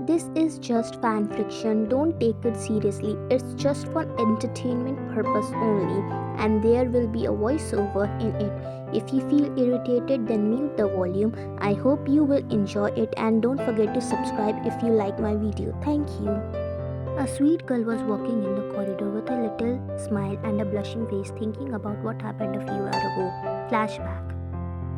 This is just fan fiction. Don't take it seriously. It's just for entertainment purpose only, and there will be a voiceover in it. If you feel irritated, then mute the volume. I hope you will enjoy it, and don't forget to subscribe if you like my video. Thank you. A sweet girl was walking in the corridor with a little smile and a blushing face, thinking about what happened a few hours ago. Flashback.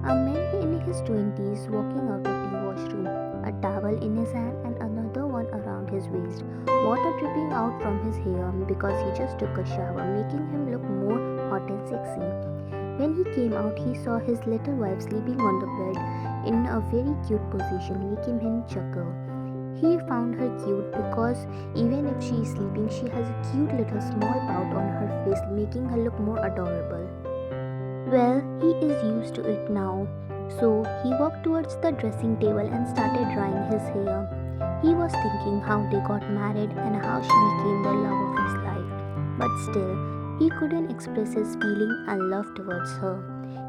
A man in his 20s walking out of the washroom, a towel in his hand and another one around his waist, water dripping out from his hair because he just took a shower, making him look more hot and sexy. When he came out, he saw his little wife sleeping on the bed in a very cute position, making him chuckle. He found her cute because even if she is sleeping, she has a cute little small pout on her face, making her look more adorable. Well, he is used to it now, so he walked towards the dressing table and started drying his hair. He was thinking how they got married and how she became the love of his life, but still, he couldn't express his feeling and love towards her.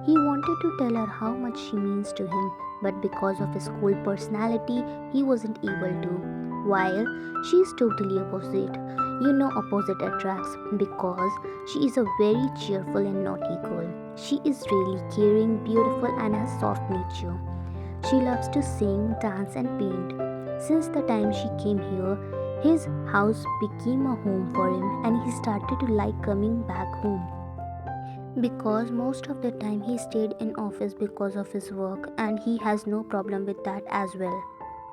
He wanted to tell her how much she means to him, but because of his cold personality, he wasn't able to. While she is totally opposite. You know opposite attracts because she is a very cheerful and naughty girl. She is really caring, beautiful and has soft nature. She loves to sing, dance and paint. Since the time she came here, his house became a home for him and he started to like coming back home. Because most of the time he stayed in office because of his work and he has no problem with that as well.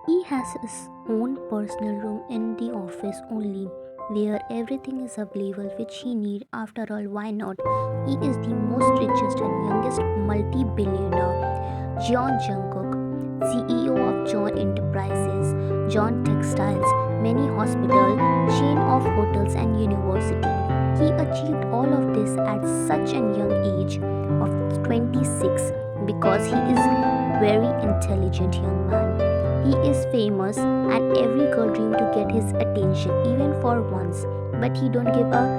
He has his own personal room in the office only where everything is available which he need. After all, why not? He is the most richest and youngest multi-billionaire. John Jungkook, CEO of John Enterprises, John Textiles, many hospital, chain of hotels and university. He achieved all of this at such a young age of 26 because he is very intelligent young man. He is famous and every girl dream to get his attention even for once, but he don't give a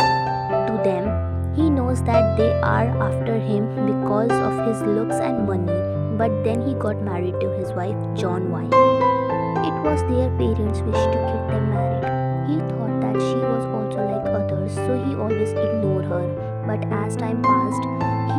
to them. He knows that they are after him because of his looks and money, but then he got married to his wife John Wine. It was their parents' wish to get them married. He thought that she was also like others, so he always ignored her. But as time passed,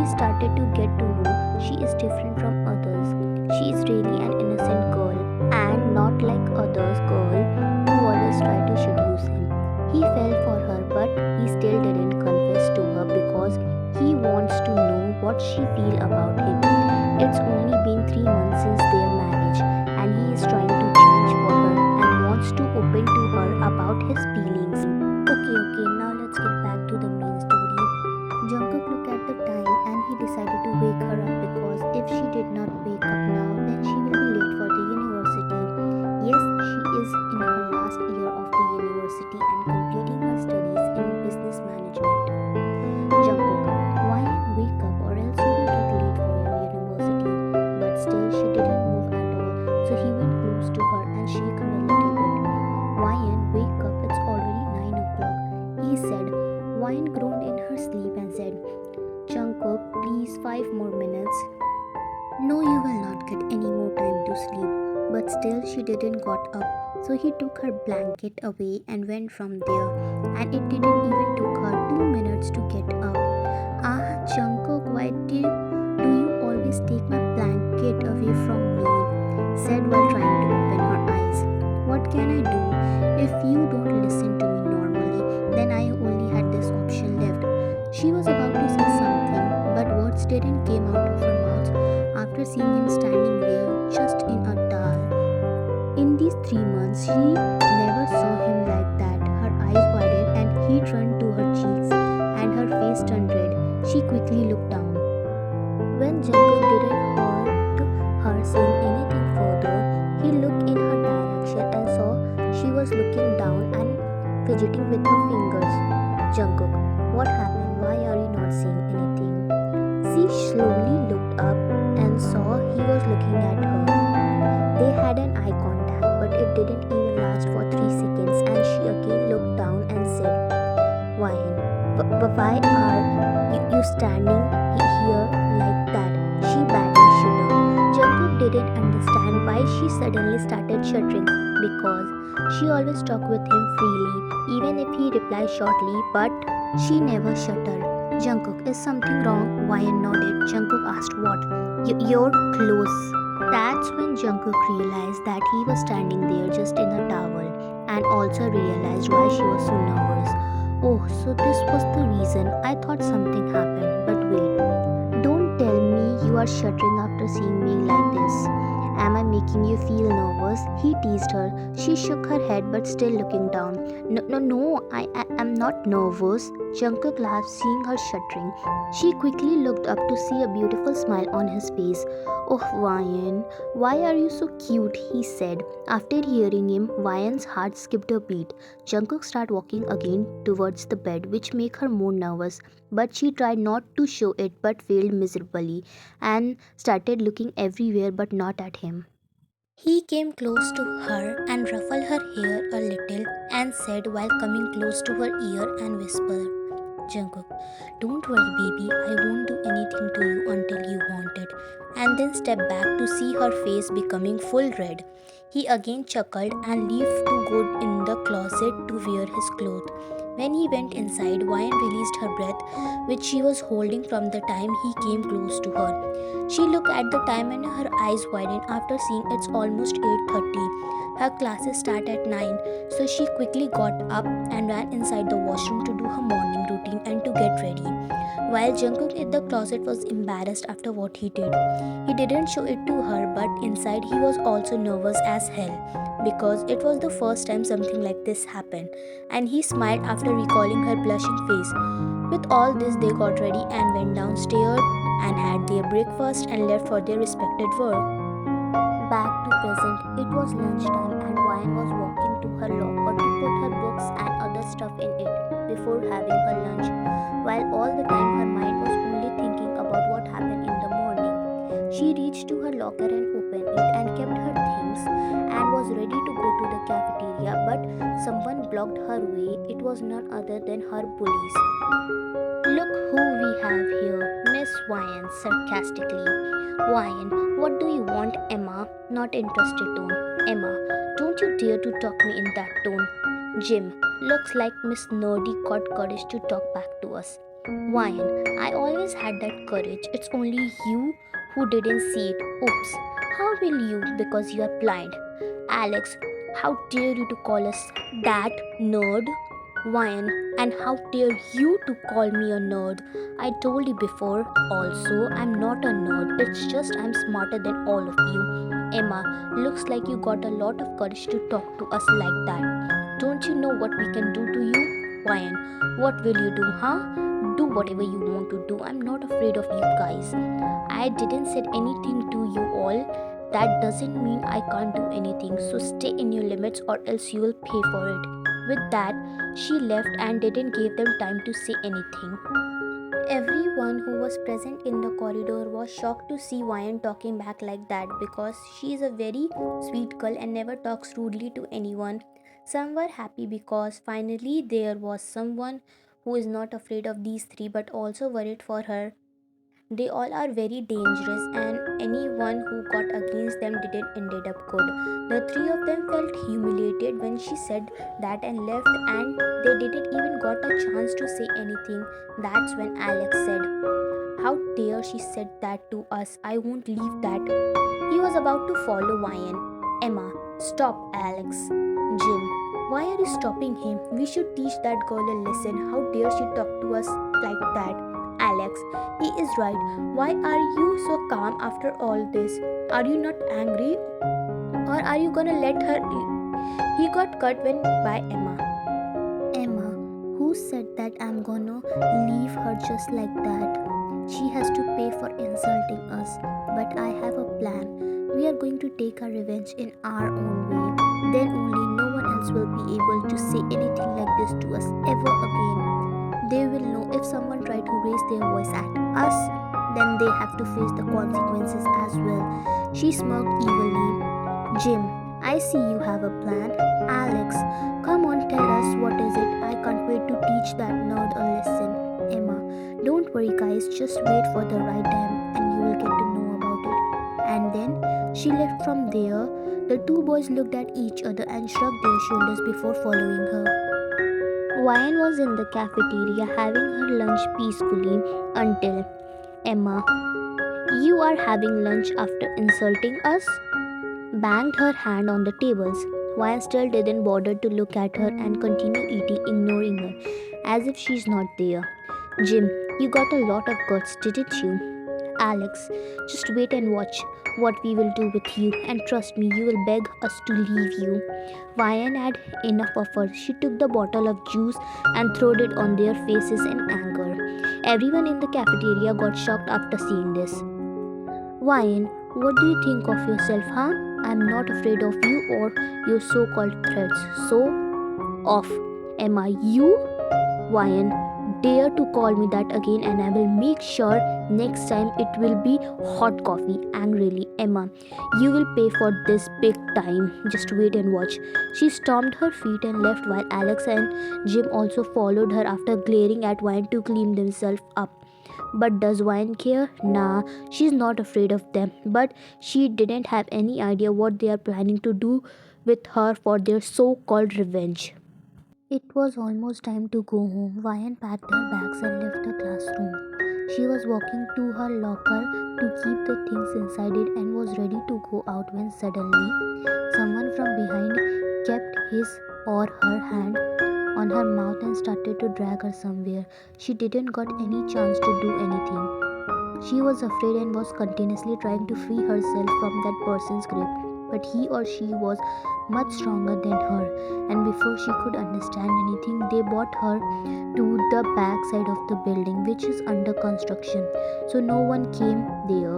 he started to get to know she is different from others. She is really an innocent girl and not like others girl who always try to seduce him. He fell for her, but he still didn't confess to her because he wants to know what she feel about him. It's only been 3 months since their marriage and he is trying to change for her and wants to open to her about his feelings. Okay, now let's get back to the main story. Jungkook looked at the time and he decided to wake her up because if she did not wake up now, then she will be late for the university. Yes, she is in her last year of the university and completing her studies in business management. Jungkook, why not wake up or else you will get late for your university? But still she didn't move at all, so he went close to her and shook her a little bit. Wyan, wake up, it's already 9 o'clock, he said. Wyan groaned in her sleep and said, Jungkook, please 5 more minutes. No, you will not get any more time to sleep. But still she didn't got up, so he took her blanket away and went from there. And it didn't even took her 2 minutes to get up. Ah, Jungkook, why do you always take my blanket away from me? Said while trying to open her eyes. What can I do? If you don't listen to me normally, then I only had this option left. She was about to say something, but words didn't came out of her mouth after seeing him standing there just in a towel. In these 3 months, she never saw him like that. Her eyes widened and heat ran to her cheeks and her face turned red. She quickly looked down. When Jungkook didn't heard her saying anything further, he looked in her direction and saw she was looking down and fidgeting with her fingers. Jungkook, what happened? Why are you not saying anything? She slowly looked up and saw he was looking at her. They had an eye contact, but it didn't even last for 3 seconds and she again looked down and said, Wyan, why are you standing here like that? She badly shuddered. Jungkook didn't understand why why she suddenly started shuddering. Because she always talked with him freely, even if he replied shortly, but she never shuddered. Jungkook, is something wrong? Wyan nodded. Jungkook asked what? Your clothes. That's when Jungkook realized that he was standing there just in a towel and also realized why she was so nervous. Oh, so this was the reason. I thought something happened, but wait. Don't tell me you are shuddering after seeing me like this. Am I making you feel nervous? He teased her. She shook her head but still looking down. No, I am not nervous. Jungkook laughed, seeing her shuddering. She quickly looked up to see a beautiful smile on his face. Oh, Ryan, why are you so cute? He said. After hearing him, Ryan's heart skipped a beat. Jungkook started walking again towards the bed, which made her more nervous. But she tried not to show it but failed miserably and started looking everywhere but not at him. He came close to her and ruffled her hair a little and said while coming close to her ear and whispered, Jungkook, don't worry, baby, I won't do anything to you until you want it. And then stepped back to see her face becoming full red. He again chuckled and left to go in the closet to wear his clothes. When he went inside, Wine released her breath, which she was holding from the time he came close to her. She looked at the time and her eyes widened after seeing it's almost 8:30. Her classes start at 9, so she quickly got up and ran inside the washroom to do her morning routine and to get ready. While Jungkook in the closet was embarrassed after what he did. He didn't show it to her, but inside he was also nervous as hell because it was the first time something like this happened, and he smiled after recalling her blushing face. With all this, they got ready and went downstairs and had their breakfast and left for their respected work. Back to present, it was lunchtime and Ryan was walking to her locker to put her books and other stuff in it before having her lunch, while all the time her mind was only thinking about what happened in the morning. She reached to her locker and opened it and kept her things and was ready to go to the cafeteria, but someone blocked her way. It was none other than her bullies. Look who we have here, Miss Wyan sarcastically. Wyan, what do you want, Emma? Not interested tone. Emma, don't you dare to talk me in that tone. Jim, looks like Miss Nerdy got courage to talk back to us. Wyan, I always had that courage. It's only you who didn't see it. Oops. How will you? Because you are blind. Alex, how dare you to call us that nerd? Ryan, and how dare you to call me a nerd? I told you before, also, I'm not a nerd. It's just I'm smarter than all of you. Emma, looks like you got a lot of courage to talk to us like that. Don't you know what we can do to you? Ryan, what will you do, huh? Do whatever you want to do. I'm not afraid of you guys. I didn't said anything to you all. That doesn't mean I can't do anything. So stay in your limits or else you will pay for it. With that, she left and didn't give them time to say anything. Everyone who was present in the corridor was shocked to see Ryan talking back like that because she is a very sweet girl and never talks rudely to anyone. Some were happy because finally there was someone who is not afraid of these three but also worried for her. They all are very dangerous, and anyone who got against them didn't ended up good. The three of them felt humiliated when she said that and left, and they didn't even got a chance to say anything. That's when Alex said, "How dare she said that to us? I won't leave that." He was about to follow Ryan. Emma, stop, Alex. Jim, why are you stopping him? We should teach that girl a lesson. How dare she talk to us like that? Alex, he is right. Why are you so calm after all this? Are you not angry? Or are you gonna let her? He got cut when by Emma. Emma, who said that I'm gonna leave her just like that? She has to pay for insulting us. But I have a plan. We are going to take our revenge in our own way. Then only no one else will be able to say anything like this to us ever again. They will know if someone tried to raise their voice at us, then they have to face the consequences as well. She smirked evilly. Jim, I see you have a plan. Alex, come on, tell us what is it. I can't wait to teach that nerd a lesson. Emma, don't worry, guys, just wait for the right time and you will get to know about it. And then She left from there. The two boys looked at each other and shrugged their shoulders before following her. Ryan was in the cafeteria having her lunch peacefully until Emma, you are having lunch after insulting us? Banged her hand on the tables. Ryan still didn't bother to look at her and continued eating, ignoring her, as if she's not there. Jim, you got a lot of guts, didn't you? Alex, just wait and watch what we will do with you, and trust me, you will beg us to leave you. Ryan had enough of her. She took the bottle of juice and threw it on their faces in anger. Everyone in the cafeteria got shocked after seeing this. Ryan, what do you think of yourself, huh? I'm not afraid of you or your so called threats. So, off. Emma, you? Ryan, dare to call me that again, and I will make sure next time it will be hot coffee. Angrily, Emma, you will pay for this big time. Just wait and watch. She stomped her feet and left while Alex and Jim also followed her after glaring at Ryan to clean themselves up. But does Ryan care? Nah, she's not afraid of them. But she didn't have any idea what they are planning to do with her for their so called revenge. It was almost time to go home. Ryan packed her bags and left the classroom. She was walking to her locker to keep the things inside it and was ready to go out when suddenly someone from behind kept his or her hand on her mouth and started to drag her somewhere. She didn't got any chance to do anything. She was afraid and was continuously trying to free herself from that person's grip. But he or she was much stronger than her, and before she could understand anything, they brought her to the back side of the building, which is under construction. So no one came there.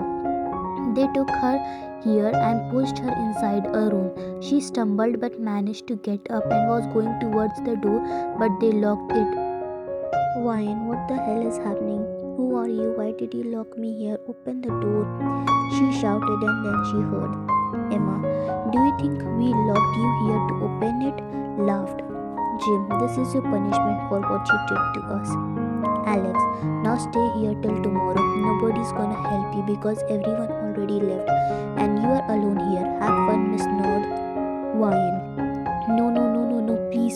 They took her here and pushed her inside a room. She stumbled but managed to get up and was going towards the door, but they locked it. Ryan, what the hell is happening? Who are you? Why did you lock me here? Open the door. She shouted and then she heard. Emma, do you think we locked you here to open it? Laughed. Jim, this is your punishment for what you did to us. Alex, now stay here till tomorrow. Nobody's gonna help you because everyone already left and you are alone here. Have fun, Miss Nord. Ryan, no,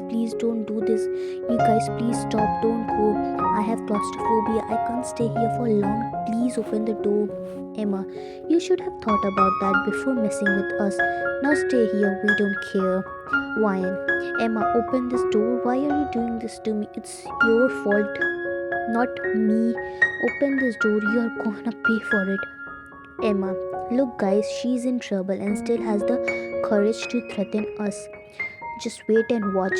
please don't do this. You guys, please stop, don't go. I have claustrophobia. I can't stay here for long. Please open the door. Emma, you should have thought about that before messing with us. Now stay here, we don't care. Ryan, Emma, open this door. Why are you doing this to me? It's your fault, not me. Open this door, you are gonna pay for it. Emma, look, guys, she's in trouble and still has the courage to threaten us. Just wait and watch.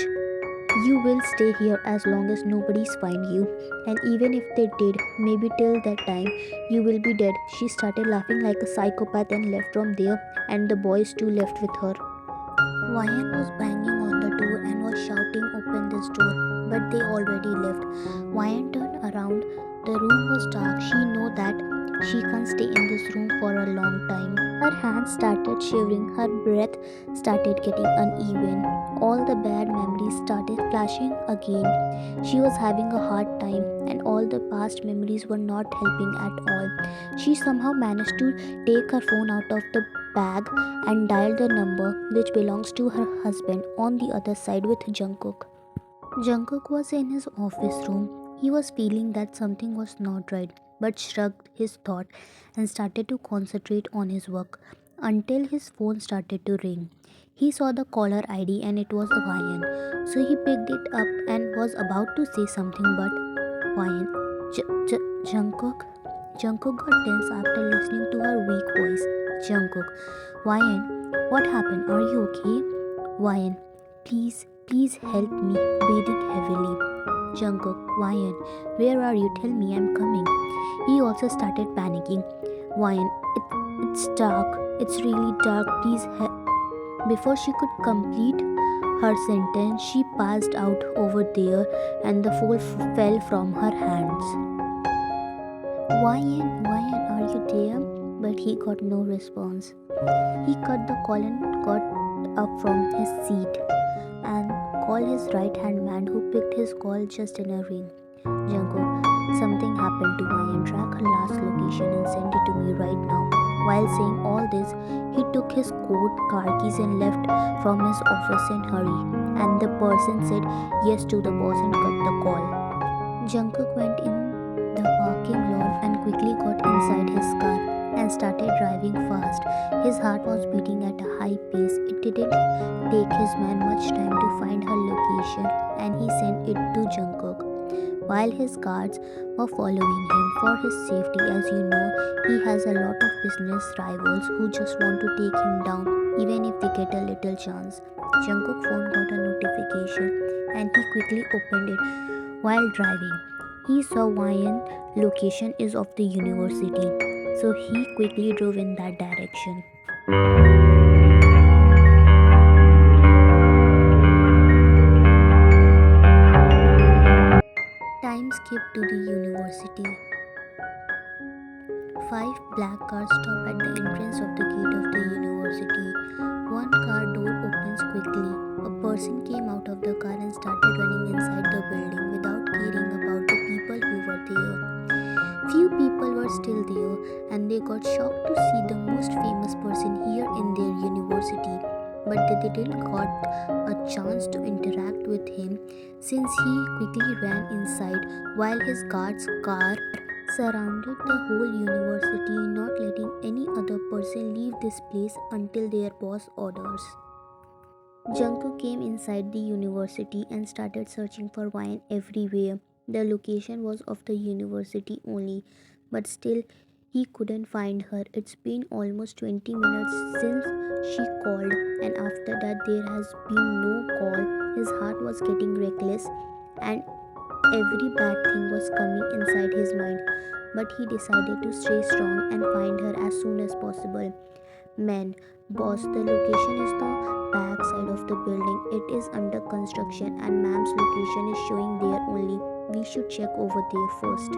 You will stay here as long as nobody's find you. And even if they did, maybe till that time, you will be dead. She started laughing like a psychopath and left from there, and the boys too left with her. Ryan was banging on the door and was shouting, open this door, but they already left. Ryan turned around. The room was dark. She knew that she can't stay in this room for a long time. Her hands started shivering. Her breath started getting uneven. All the bad memories started flashing again. She was having a hard time, and all the past memories were not helping at all. She somehow managed to take her phone out of the bag and dialed the number which belongs to her husband on the other side with Jungkook. Jungkook was in his office room. He was feeling that something was not right, but shrugged his thought and started to concentrate on his work until his phone started to ring. He saw the caller ID and it was Ryan. So he picked it up and was about to say something, but Ryan, Jungkook? Jungkook got tense after listening to her weak voice. Jungkook, Ryan, what happened? Are you okay? Ryan, please help me. Breathing heavily. Jungkook, Ryan, where are you? Tell me, I'm coming. He also started panicking. Ryan, it's dark. It's really dark. Please help. Before she could complete her sentence, she passed out over there and the phone fell from her hands. Ryan, are you there? But he got no response. He cut the call and got up from his seat and called his right hand man who picked his call just in a ring. Jungkook, something happened to Ryan. Track her last location and send it to me right now. While saying all this, He took his coat, car keys, and left from his office in hurry. And the person said yes to the boss and cut the call. Jungkook went in the parking lot and quickly got inside his car and started driving fast. His heart was beating at a high pace. It didn't take his man much time to find her location, and he sent it to Jungkook. While his guards were following him for his safety, as you know, he has a lot of business rivals who just want to take him down even if they get a little chance. Jungkook's phone got a notification and he quickly opened it while driving. He saw Ryan location is of the university, so he quickly drove in that direction. Time skipped to the university. Five black cars stop at the entrance of the gate of the university. One car door opens quickly. A person came out of the car and started running inside the building without caring about the people who were there. Few people were still there and they got shocked to see the most famous person here in their university. But they didn't got a chance to interact with him since he quickly ran inside while his guard's car surrounded the whole university, not letting any other person leave this place until their boss orders. Jungkook came inside the university and started searching for Wine everywhere. The location was of the university only, but still he couldn't find her. It's been almost 20 minutes since she called, and after that there has been no call. His heart was getting reckless and every bad thing was coming inside his mind, but he decided to stay strong and find her as soon as possible. Man, boss, the location is the back side of the building. It is under construction and ma'am's location is showing there only. We should check over there first.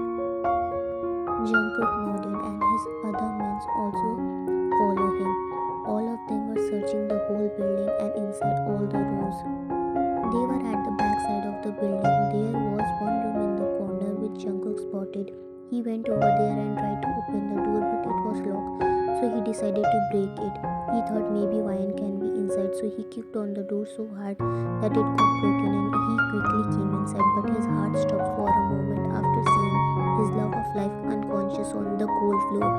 Jungkook nodded and his other men also follow him. All of them were searching the whole building and inside all the rooms. They were at the back side of the building. There was one room in the corner which Jungkook spotted. He went over there and tried to open the door, but it was locked, so he decided to break it. He thought maybe Ryan can be inside, so he kicked on the door so hard that it got broken and he quickly came inside, but his heart stopped for a moment after seeing his love of life unconscious on the cold floor.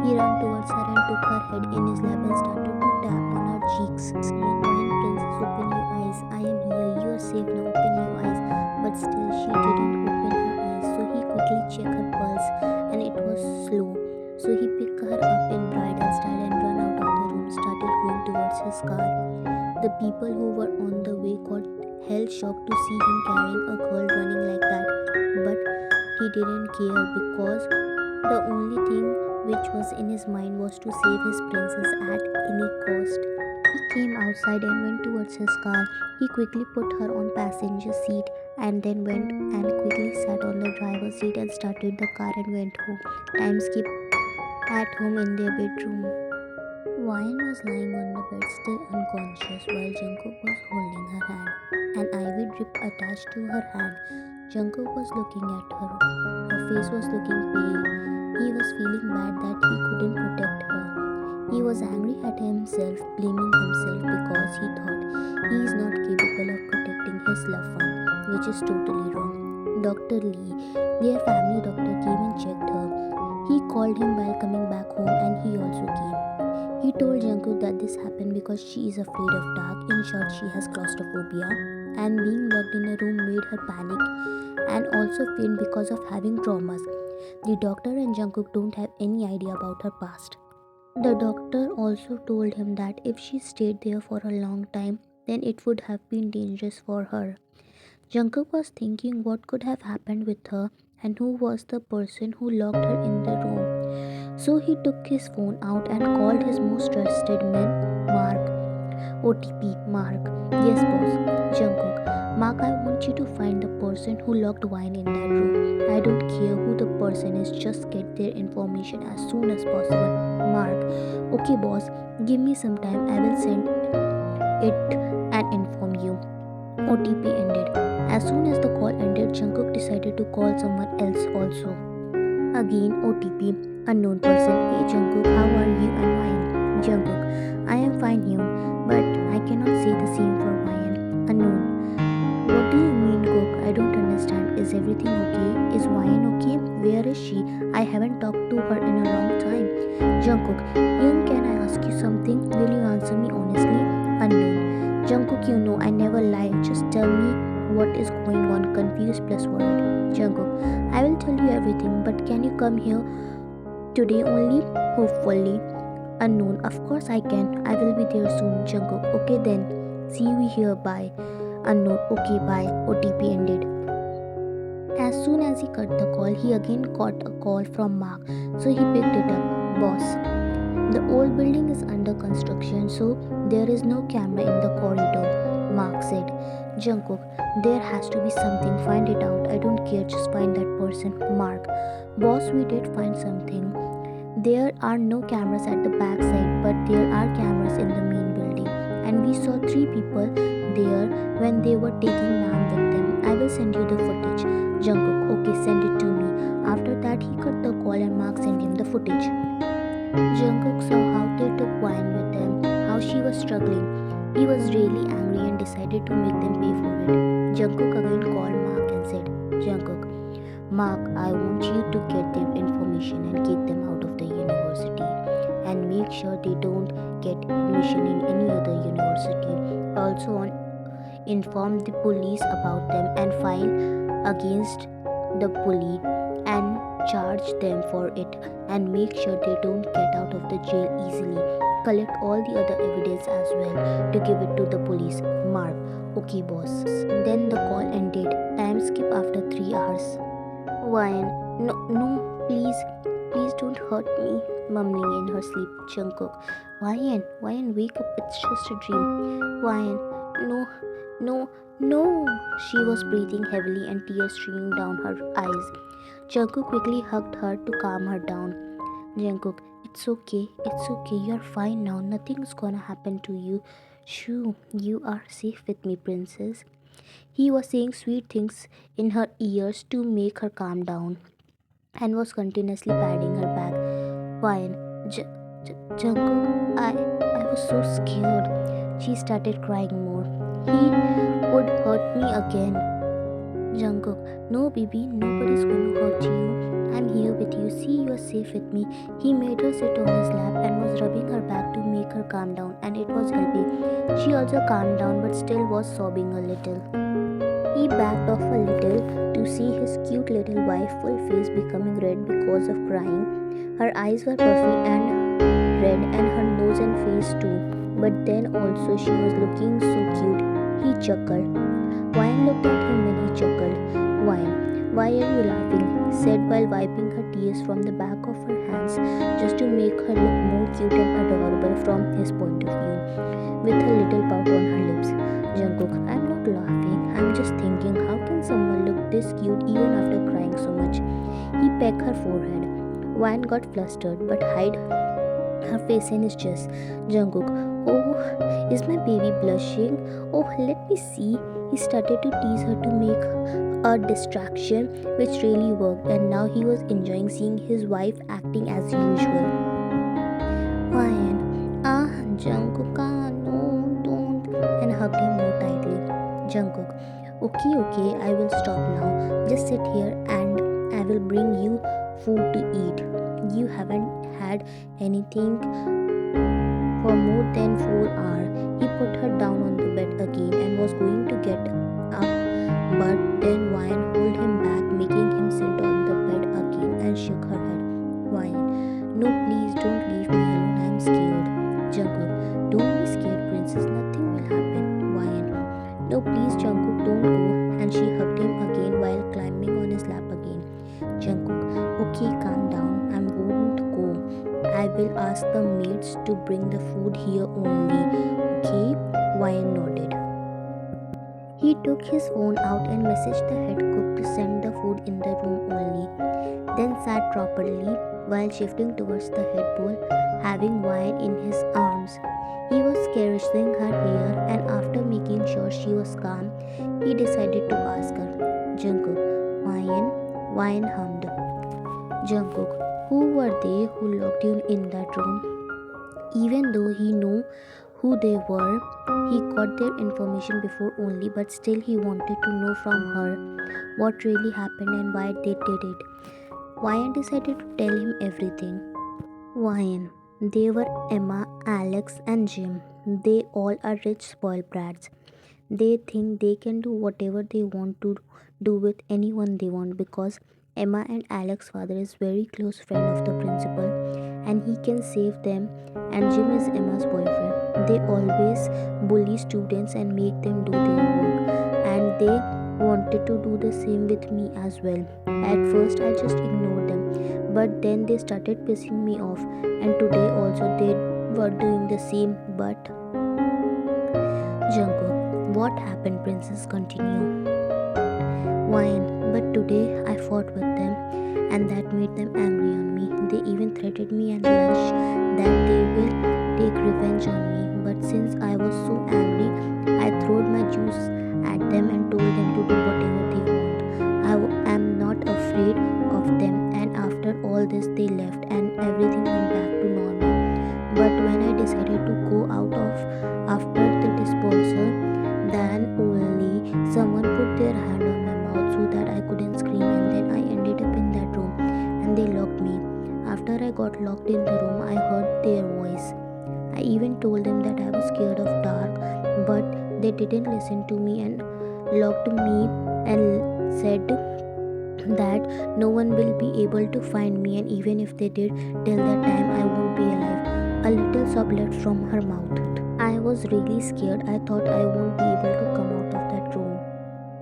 He ran towards her and took her head in his lap and started to tap on her cheeks. Ryan, princess, open your eyes. I am here. You are safe now. Open your eyes. But still she didn't open her eyes, so he quickly checked her pulse and it was slow. So he picked her up in bridal style and ran out of the room, started going towards his car. The people who were on the way got hell shocked to see him carrying a girl running like that, but he didn't care because the only thing which was in his mind was to save his princess at any cost. He came outside and went towards his car. He quickly put her on passenger seat and then went and quickly sat on the driver's seat and started the car and went home. Time skipped at home in their bedroom. Ryan was lying on the bed still unconscious while Jungkook was holding her hand. An IV drip attached to her hand. Jungkook was looking at her. Her face was looking pale. He was feeling bad that he couldn't protect her. He was angry at himself, blaming himself because he thought he is not capable of protecting his loved one, which is totally wrong. Dr. Lee, their family doctor, came and checked her. He called him while coming back home and he also came. He told Jungkook that this happened because she is afraid of dark. In short, she has claustrophobia, and being locked in a room made her panic and also faint because of having traumas. The doctor and Jungkook don't have any idea about her past. The doctor also told him that if she stayed there for a long time, then it would have been dangerous for her. Jungkook was thinking what could have happened with her and who was the person who locked her in the room. So he took his phone out and called his most trusted man, Mark. OTP, Mark. Yes, boss. Jungkook. Mark, I want you to find the person who locked Wine in that room. I don't care who the person is, just get their information as soon as possible. Mark. Okay, boss. Give me some time. I will send it and inform you. OTP ended. As soon as the call ended, Jungkook decided to call someone else also. Again, OTP. Unknown person. Hey Jungkook, how are you and Wine? Jungkook, I am fine here, but I cannot say the same for Ryan. Unknown. What do you mean, Cook? I don't understand. Is everything okay? Is Ryan okay? Where is she? I haven't talked to her in a long time. Jungkook, Young, can I ask you something? Will you answer me honestly? Unknown. Jungkook, you know I never lie. Just tell me what is going on. Confused plus worried. Jungkook, I will tell you everything, but can you come here today only? Hopefully. Unknown, of course I can. I will be there soon. Jungkook, okay then. See you here. Bye. Unknown, okay, bye. OTP ended. As soon as he cut the call, he again got a call from Mark, so he picked it up. Boss, the old building is under construction, so there is no camera in the corridor. Mark said. Jungkook, there has to be something. Find it out. I don't care. Just find that person. Mark, boss, we did find something. There are no cameras at the back side, but there are cameras in the main building. And we saw three people there when they were taking Nam with them. I will send you the footage. Jungkook, okay, send it to me. After that, he cut the call and Mark sent him the footage. Jungkook saw how they took wine with them, how she was struggling. He was really angry and decided to make them pay for it. Jungkook again called Mark and said, Jungkook, Mark, I want you to get their information and kick them out of the university. And make sure they don't get admission in any other university. Also, inform the police about them and file against the bully and charge them for it, and make sure they don't get out of the jail easily. Collect all the other evidence as well to give it to the police. Mark, okay boss. Then the call ended. Time skip after 3 hours. Ryan, no, please don't hurt me, mumbling in her sleep. Jungkook, Ryan, wake up, it's just a dream. Ryan, no. She was breathing heavily and tears streaming down her eyes. Jungkook quickly hugged her to calm her down. Jungkook, it's okay, you're fine now, nothing's gonna happen to you. Shoo, you are safe with me, princess. He was saying sweet things in her ears to make her calm down and was continuously patting her back. Ryan, Jungkook, I was so scared. She started crying more. He would hurt me again. Jungkook, no baby, nobody's going to hurt you. I'm here with you. See, you're safe with me. He made her sit on his lap and was rubbing her back to make her calm down, and it was helping. She also calmed down but still was sobbing a little. He backed off a little to see his cute little wife full face becoming red because of crying. Her eyes were puffy and red, and her nose and face too. But then also she was looking so cute. He chuckled. Wine looked at him when he chuckled. Wine, why are you laughing? Said while wiping her tears from the back of her hands just to make her look more cute and adorable from his point of view, with a little pout on her lips. Jungkook, I'm not laughing. I'm just thinking, how can someone look this cute even after crying so much? He pecked her forehead. Wine got flustered but hid her face in his chest. Jungkook, oh, is my baby blushing? Oh, let me see. He started to tease her to make a distraction, which really worked, and now he was enjoying seeing his wife acting as usual. Ryan, Jungkook, no, don't, and hugged him more tightly. Jungkook, okay, I will stop now. Just sit here and I will bring you food to eat. You haven't had anything for more than 4 hours. He put her down on the bed again and was going to get up, but then Ryan held him back, making him sit on the bed again, and shook her head. Ryan, no, please don't leave me alone. I'm scared. Jungkook, don't be scared, princess. Nothing will happen. Ryan, no, please, Jungkook, don't go. And she hugged him again while climbing on his lap again. Jungkook, okay, calm down. I won't go. I will ask the maids to bring the food here only. Okay? Ryan nodded. He took his phone out and messaged the head cook to send the food in the room only. Then sat properly while shifting towards the head bowl, having wine in his arms. He was caressing her hair, and after making sure she was calm, he decided to ask her, Jungkook, Ryan hummed. Jungkook, who were they who locked you in that room? Even though he knew who they were, he got their information before only, but still he wanted to know from her what really happened and why they did it. Ryan decided to tell him everything. Ryan. They were Emma, Alex, and Jim. They all are rich, spoiled brats. They think they can do whatever they want to do with anyone they want because Emma and Alex's father is very close friend of the principal and he can save them, and Jim is Emma's boyfriend. They always bully students and make them do their work, and they wanted to do the same with me as well. At first I just ignored them, but then they started pissing me off, and today also they were doing the same. But Jungkook, what happened? Princess continue. Wine, but today I fought with them, and that made them angry on me. They even threatened me at lunch that they will take revenge on me. But since I was so angry, I threw my juice at them and told them to do whatever they want. Am not afraid of them, and after all this, they left, and everything went back to normal. But when I decided to go out of after the dispersal, then only someone put their hand on my mouth so that I couldn't scream, and then I ended up in that room and they locked me. After I got locked in the room, I heard their voice. I even told them that I was scared of dark, but they didn't listen to me and locked me and said that no one will be able to find me, and even if they did, till that time I won't be alive. A little sob left from her mouth. I was really scared. I thought I won't be able to come out of that room.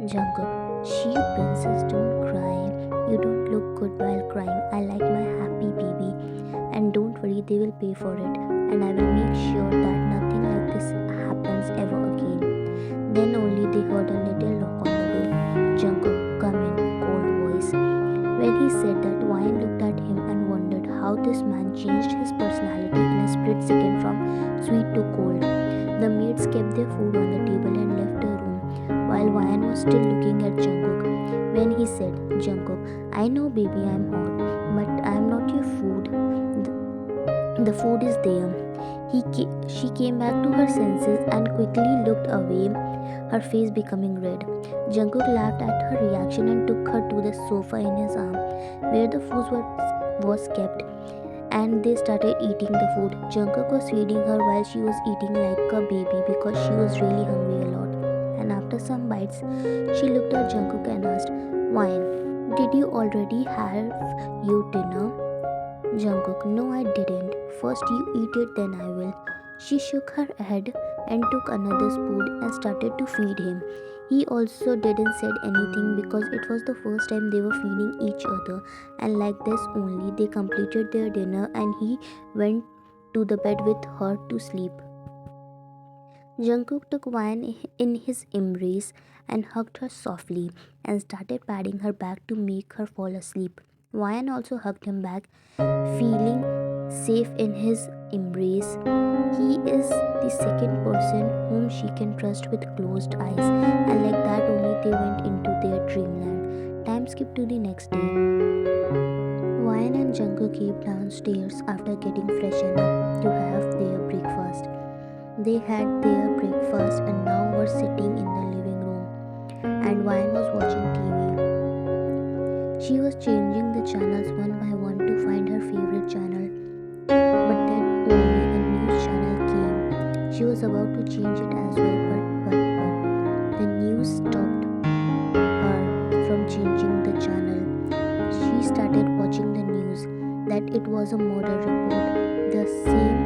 Jungkook, she princess, don't cry. You don't look good while crying. I like my happy baby. And don't worry, they will pay for it. And I will make sure that nothing like this happens ever again. Then only they heard a little knock on the door. Jungkook, come in, cold voice. When he said that, Wayne looked at him and wondered how this man changed his personality in a split second from sweet to cold. The maids kept their food on the table and left the room, while Wayne was still looking at Jungkook. When he said, Jungkook, I know baby I'm hot, but I'm not your food. The food is there. She came back to her senses and quickly looked away, her face becoming red. Jungkook laughed at her reaction and took her to the sofa in his arm, where the food was kept, and they started eating the food. Jungkook was feeding her while she was eating like a baby because she was really hungry a lot. And after some bites, she looked at Jungkook and asked, Wine, did you already have your dinner? Jungkook, no, I didn't. First you eat it, then I will. She shook her head and took another spoon and started to feed him. He also didn't said anything because it was the first time they were feeding each other, and like this only they completed their dinner and he went to the bed with her to sleep. Jungkook took Wine in his embrace and hugged her softly and started patting her back to make her fall asleep. Wine also hugged him back, feeling safe in his embrace. He is the second person whom she can trust with closed eyes, and like that only they went into their dreamland. Time skipped to the next day. Wine and Jungkook came downstairs after getting freshened up to have their breakfast. They had their breakfast and now were sitting in the living room, and Wine was watching TV. She was changing the channels one by one to find her favorite channel, but then only a news channel came. She was about to change it as well, but the news stopped her from changing the channel. She started watching the news that it was a murder report. The same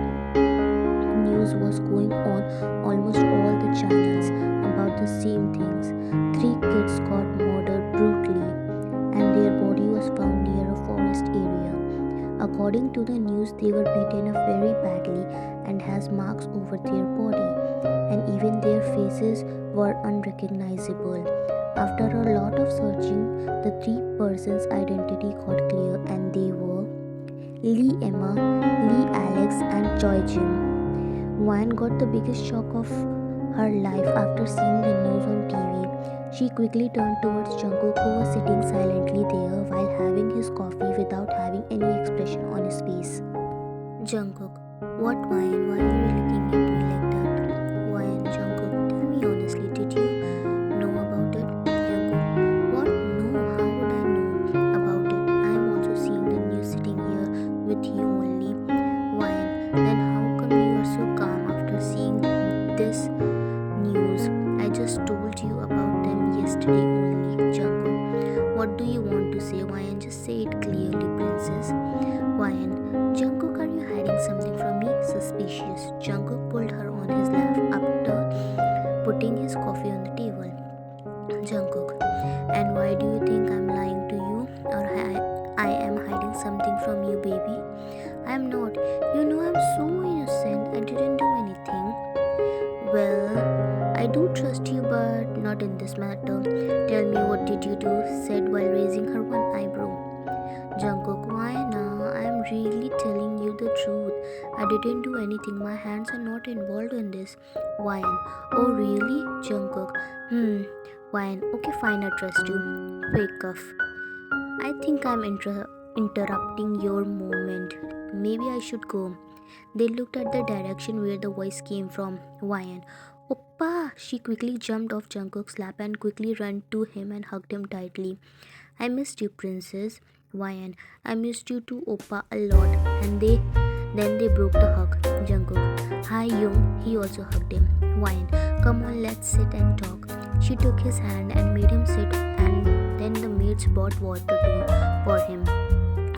news was going on almost all the channels about the same things. 3 kids got murdered brutally, and their body was found near a forest area. According to the news, they were beaten up very badly and has marks over their body, and even their faces were unrecognizable. After a lot of searching, the 3 persons' identity got clear, and they were Lee Emma, Lee Alex, and Choi Jim. Wan got the biggest shock of her life after seeing the news on TV. She quickly turned towards Jungkook, who was sitting silently there while having his coffee without having any expression on his face. Jungkook, What, Wine? Why are you looking at me like that? Wine, Jungkook, tell me honestly, did you know about it? Jungkook, what? No, how would I know about it? I am also seeing the news sitting here with you only. Wine, then how come you are so calm after seeing this news? I just told you about them yesterday only. Jungkook, what do you want to say? Wine, just say it clearly, princess. Wine, Jungkook, are you hiding something from me? Suspicious. Jungkook pulled her on his lap after putting his coffee on the table. Jungkook, and why do you think I'm lying to you? Or I am hiding something from you, baby? I'm not. You know I'm so innocent. I didn't do anything. Well, I do trust you, but not in this matter. Tell me, what did you do? Said while raising her one eyebrow. Jungkook, why now? I'm really telling you the truth. I didn't do anything. My hands are not involved in this. Wine. Oh really? Jungkook. Wine. Okay, fine, I trust you. Fake cuff. I think I'm interrupting your moment. Maybe I should go. They looked at the direction where the voice came from. Wine. Oppa! She quickly jumped off Jungkook's lap and quickly ran to him and hugged him tightly. I missed you, princess. Wyan, I missed you too, Oppa, a lot. And then they broke the hug. Jungkook, hi Young, he also hugged him. Wyan, come on, let's sit and talk. She took his hand and made him sit, and then the maids brought water for him.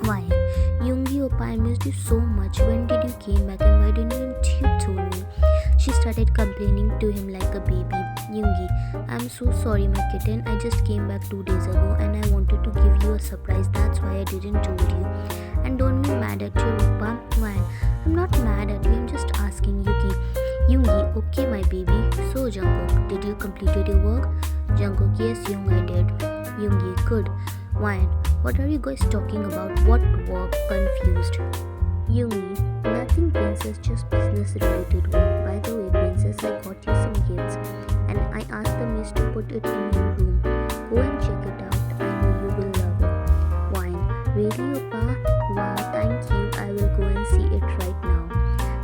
Wyan, Yoongi, Oppa, I missed you so much. When did you came back and why didn't you tell me? She started complaining to him like a baby. Yoongi, I'm so sorry, my kitten. I just came back 2 days ago and I wanted to give you a surprise. That's why I didn't told you. And don't be mad at your Oppa. Why? I'm not mad at you. I'm just asking Yuki. Yoongi, okay, my baby. So Jungkook, did you completed your work? Jungkook, yes, Young, I did. Yoongi, good. Why? What are you guys talking about? What work? Confused. Yoongi, nothing, princess, just business related work. By the way, princess, I got you some gifts and I asked the miss to put it in your room. Go and check it out. I know you will love it. Wine. Really, Oppa? Wow, thank you. I will go and see it right now.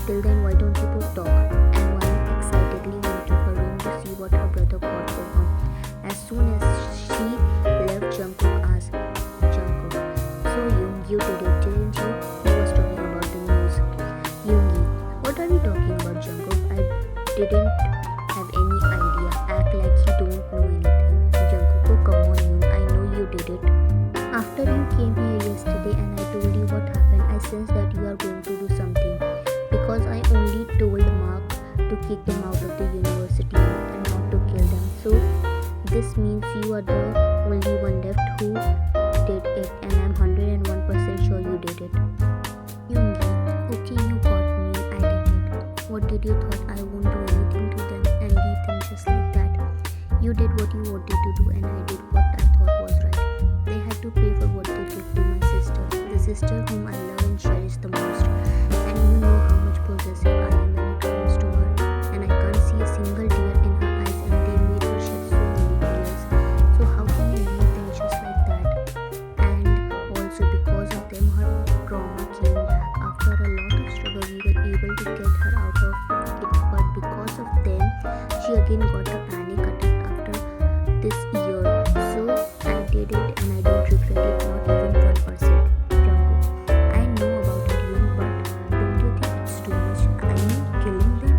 Till then, why don't you both talk? And Wine excitedly went to her room to see what her brother got for her. As soon as she left, Jungkook asked, Jungkook, so you did it, didn't you? He was talking about the news. Yoongi, what are you talking about, Jungkook? I didn't have any idea. Act like you don't know anything. Jungkook, oh come on, Yoon. I know you did it. After you came here yesterday and I told you what happened, I sensed that you are going to do something. Because I only told Mark to kick them out of the university and not to kill them. So this means you are the only one left who did it, and I'm 101% sure you did it. Yoongi, okay, you got me, I did it. What did you thought I won't do anything to them and leave them just like that? You did what you wanted to do and I did what I thought was right. They had to pay for what they did to my sister, the sister whom I love and cherish the most. And you know how much possessive I am when it comes to her. And I can't see a single tear in her eyes and they made her shed so many tears. So how can you leave them just like that? And also because of them her trauma came back. After a lot of struggle we were able to get her out of it, but because of them she again got a panic attack after this year. So I did it and I don't regret it, not even 1%. Jungkook, I know about it, Yoon, but don't you think it's too much? I mean, killing them?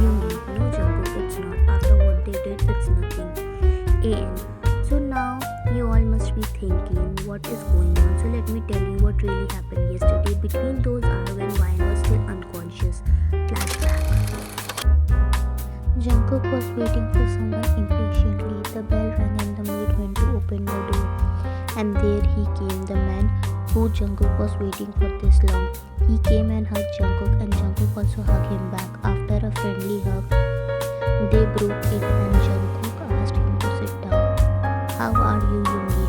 Yoongi, no Jungkook, it's not. After what they did, it's nothing. And so now you all must be thinking what is going on. So let me tell you what really happened yesterday between those hours when Wine was still unconscious. Flashback. Jungkook was waiting for someone impatiently. The bell rang and the maid went to open the door. And there he came, the man who Jungkook was waiting for this long. He came and hugged Jungkook and Jungkook also hugged him back. After a friendly hug, they broke it and Jungkook asked him to sit down. How are you, Yoongi?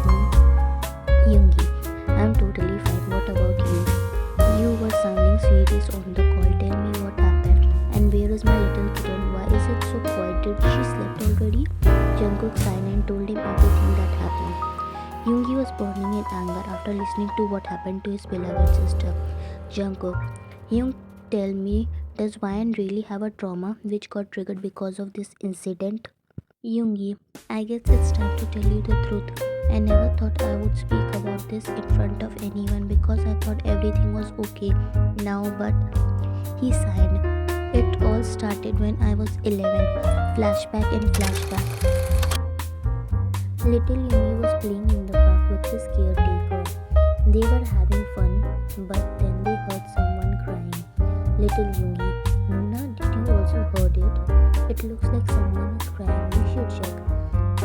Yoongi, I'm totally fine. What about you? You were sounding serious on the call. Tell me what happened. And where is my little kitten? Why is it so quiet? Did she slept already? Jungkook sighed and told him everything that happened. Yoongi was burning in anger after listening to what happened to his beloved sister. Jungkook, Tell me, does Ryan really have a trauma which got triggered because of this incident? Yungi, I guess it's time to tell you the truth. I never thought I would speak about this in front of anyone because I thought everything was okay now, but he sighed. It all started when I was 11. Flashback and flashback. Little Yumi was playing in the park with his caretaker. They were having fun, but then they heard someone crying. Little Yumi, Nuna, did you also heard it? It looks like someone is crying. You should check.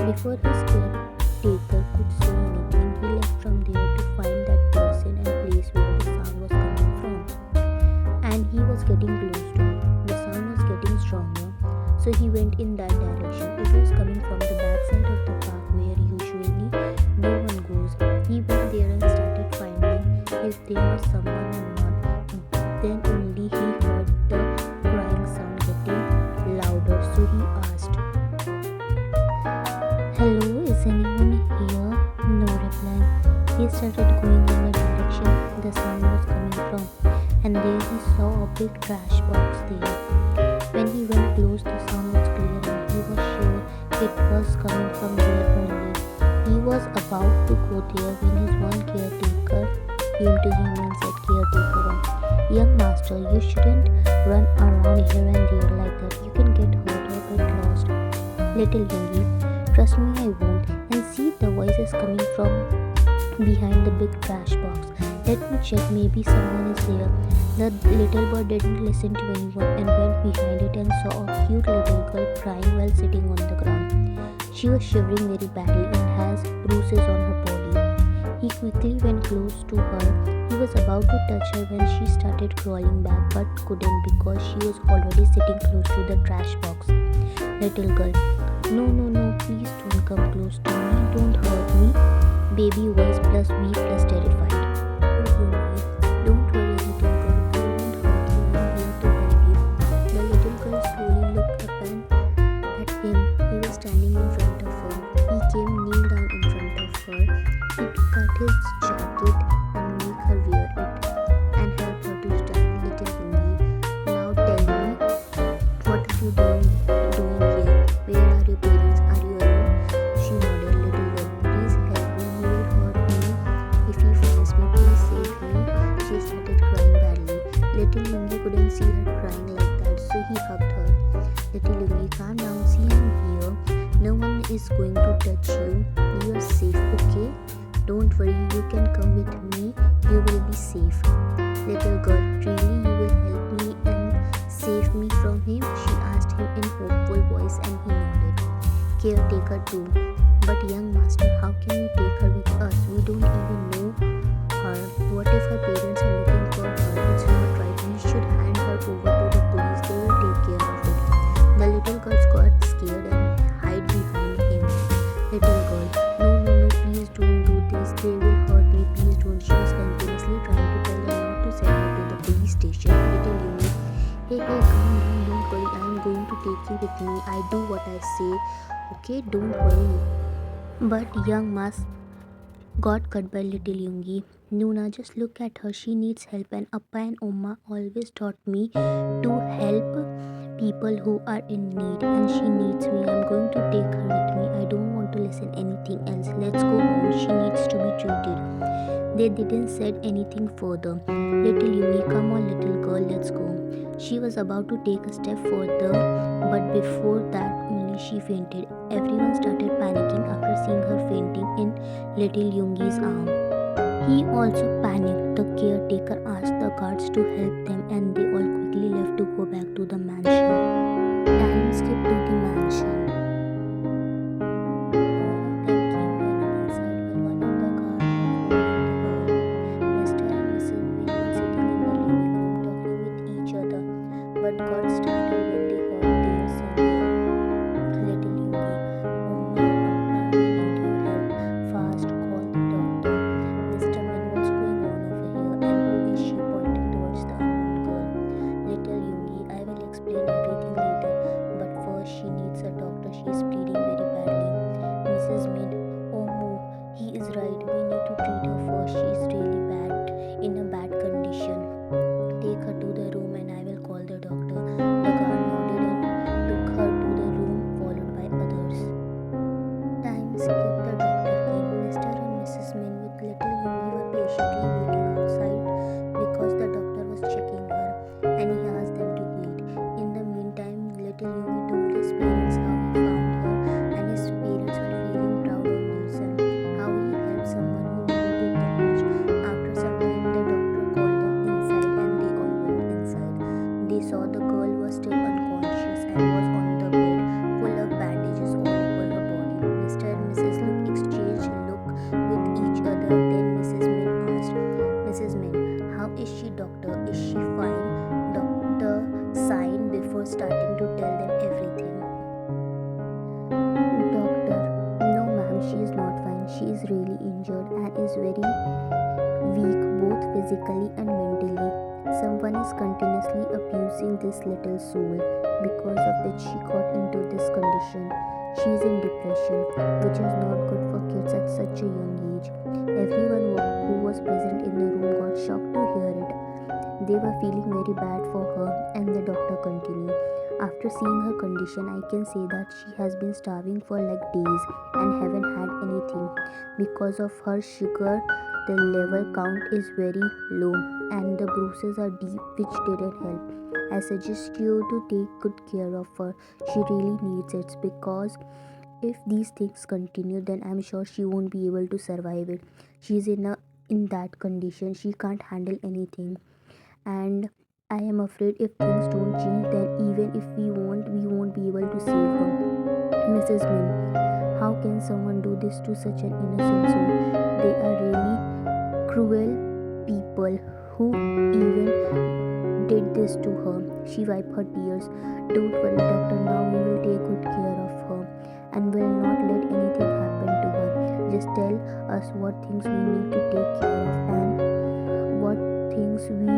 Before his caretaker could say anything, he left from there to find that person and place where the sound was coming from. And he was getting close to it. The sound was getting stronger, so he went in that direction. It was coming from the backside of the park where usually no one goes. He went there and started finding if there was someone or not. Then only he heard the crying sound getting louder, so he asked, "Hello, is anyone here?" No reply. He started going in the direction the sound was coming from, and there he saw a big trash box there. When he went close, the sound was clear and he was sure it was coming from there only. He was about to go there when his one caretaker came to him and said, "Caretaker one, young master, you shouldn't run around here and there like that. You can get hurt or get lost." Little Yungi, trust me, I won't. And see, the voice is coming from behind the big trash box. Let me check, maybe someone is there. The little boy didn't listen to anyone and went behind it and saw a cute little girl crying while sitting on the ground. She was shivering very badly and has bruises on her body. He quickly went close to her. He was about to touch her when she started crawling back but couldn't because she was already sitting close to the trash box. Little girl, no, no, no, please don't come close to me. Don't hurt me. Baby voice plus weak plus terrified. Don't worry, little girl. I won't hurt you. I'm here to help you. The little girl slowly looked up and at him. He was standing in front of her. He came kneel down in front of her. He took out his jacket and made her wear it and helped her to stand. Little Yungi, now tell me, what are you doing here? Where are your parents? Are you alone? She nodded. Little girl, please help me. He will hurt me. If he finds me, please save me. She started crying badly. Little Yungi couldn't see her crying like that, so he hugged her. Little Yungi, calm down. See, I'm here. No one is going to touch you. You are safe, okay? Don't worry. You can come with me. You will be safe. Little girl, really, you will help me and save me from him? She asked him in hopeful voice, and he nodded. Caretaker too. But young master, how can you take her with us? We don't even know her. What if her parents are looking for her? It's not right. We should hand her over to the police. They will take care of it. The little girl got scared and hid behind him. Little girl, no, no, no, please don't do this. They will hurt me. Please don't. She was continuously trying to tell them not to send her to the police station. Little Yumi, hey, calm down. Don't worry. I am going to take you with me. I do what I say. Okay, don't worry. But young Mas got cut by Little Yungi. Nuna, just look at her. She needs help, and Appa and Oma always taught me to help people who are in need, and she needs me. I'm going to take her with me. I don't want to listen anything else. Let's go home. She needs to be treated. They didn't said anything further. Little Yumi, come on, little girl, let's go. She was about to take a step further, but before that only she fainted. Everyone started panicking after seeing her fainting in Little Yungi's arm. He also panicked. The caretaker asked the guards to help them, and they all quickly left to go back to the mansion. Time skip to the mansion. But got started when they heard their son. Little Yungi, Oma, Appa, I need your help. Fast, call the doctor. Mr. Man, what's going on over here? And who is she? Pointing towards the unknown girl. Little Yungi, I will explain everything later. But first, she needs a doctor. She is bleeding very badly. Mrs. Mid, oh Moo, he is right. We need to treat her first. She is really bad, in a bad condition. Take her to the room and I girl was still unconscious and was on the bed, full of bandages all over her body. Mr. and Mrs. Luke exchanged look with each other. Then Mrs. Min asked, Mrs. Min, how is she, doctor? Is she fine? Doctor sighed before starting to tell them everything. Doctor, no ma'am, she is not fine. She is really injured and is very weak both physically and mentally. Someone is continuously abusing this little soul, because of which she got into this condition. She is in depression, which is not good for kids at such a young age. Everyone who was present in the room got shocked to hear it. They were feeling very bad for her, and the doctor continued. After seeing her condition, I can say that she has been starving for like days and haven't had anything. Because of her sugar, the level count is very low and the bruises are deep, which didn't help. I suggest you to take good care of her. She really needs it, because if these things continue, then I'm sure she won't be able to survive it. She's in that condition. She can't handle anything, and I am afraid if things don't change, then even if we won't be able to save her. Mrs. Min, how can someone do this to such an innocent soul? They are really cruel people who even did this to her. She wiped her tears. Don't worry, doctor, now we will take good care of her and will not let anything happen to her. Just tell us what things we need to take care of and what things we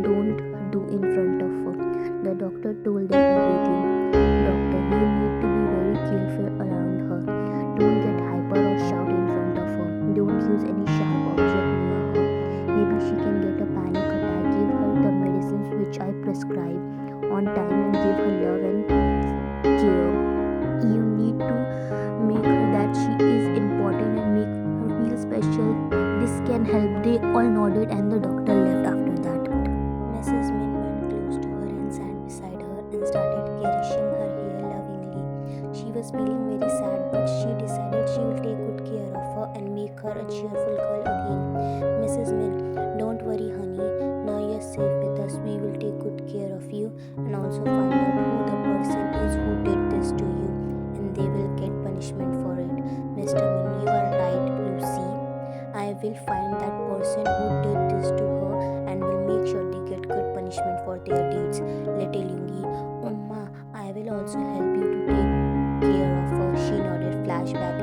don't do in front of her. The doctor told them everything. Doctor, you need to be very careful around her. Don't get hyper or shout in front of her. Don't use any sharp object near her. Maybe she can get a panic attack. Give her the medicines which I prescribe on time and give her love and care. You need to make her that she is important and make her feel special. This can help. They all nodded and the doctor left after that. Mrs. Min went close to her and sat beside her and started caressing her hair lovingly. She was feeling very sad, but she decided she will take good care of her and make her a cheerful girl again. Mrs. Min, don't worry, honey. Now you're safe with us. We will take good care of you and also find out who the person is who did this to you, and they will get punishment for it. Mr. Min, you are right, Lucy. I will find that person who did this to her and will make sure they get good punishment for their deeds. Little Yungi, Umma, I will also help you to take care of her. She nodded, flashback,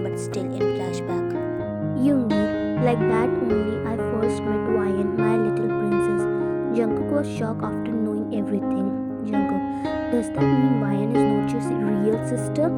but still in flashback. Yungi, like that only I first met Ryan, my little princess. Jungkook was shocked after knowing everything. Jungkook, does that mean Ryan is not your real sister?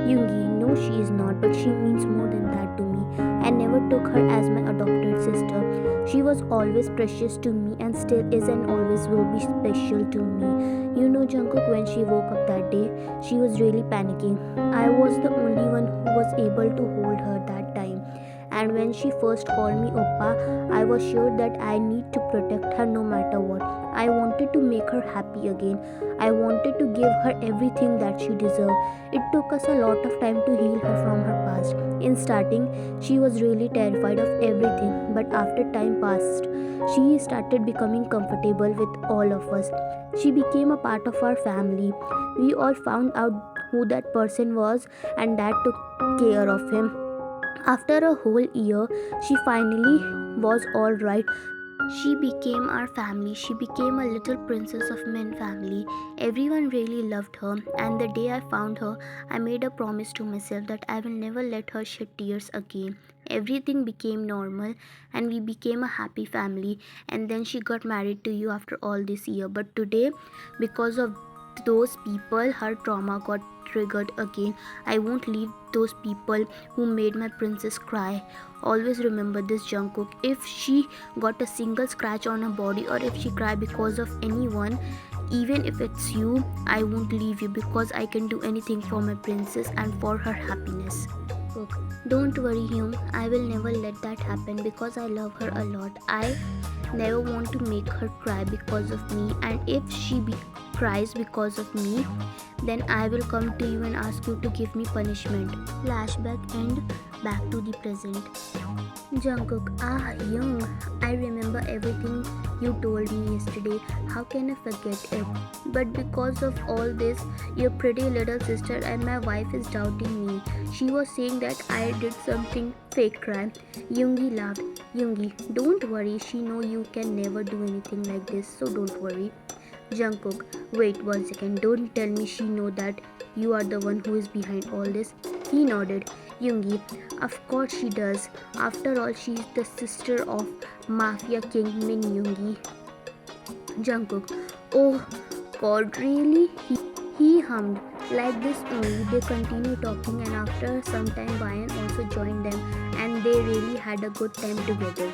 Yungi, no, she is not, but she means more than that to me. I never took her as my adopted sister. She was always precious to me and still is and always will be special to me. You know, Jungkook, when she woke up that day, she was really panicking. I was the only one who was able to hold her that time. And when she first called me Oppa, I was sure that I need to protect her no matter what. I wanted to make her happy again. I wanted to give her everything that she deserved. It took us a lot of time to heal her from her past. In starting, she was really terrified of everything, but after time passed, she started becoming comfortable with all of us. She became a part of our family. We all found out who that person was, and Dad took care of him. After a whole year, she finally was all right. She became our family. She became a little princess of Min family. Everyone really loved her, and the day I found her, I made a promise to myself that I will never let her shed tears again. Everything became normal and we became a happy family, and then she got married to you after all this year. But today, because of those people, her trauma got triggered again. I won't leave those people who made my princess cry. Always remember this, Jungkook. If she got a single scratch on her body or if she cried because of anyone, even if it's you, I won't leave you, because I can do anything for my princess and for her happiness. Don't worry, Hyun. I will never let that happen because I love her a lot. I never want to make her cry because of me, and if she cries because of me, then I will come to you and ask you to give me punishment. Flashback and back to the present. Jungkook, Young, I remember everything you told me yesterday. How can I forget it? But because of all this, your pretty little sister and my wife is doubting me. She was saying that I did something fake crime. Yoongi laughed. Yoongi, don't worry. She know you can never do anything like this, so don't worry. Jungkook, wait 1 second. Don't tell me she know that you are the one who is behind all this. He nodded. Yoongi, of course she does. After all, she is the sister of Mafia King Min Yoongi. Jungkook, oh God, really? He hummed. Like this only, they continued talking, and after some time, Ryan also joined them, and they really had a good time together.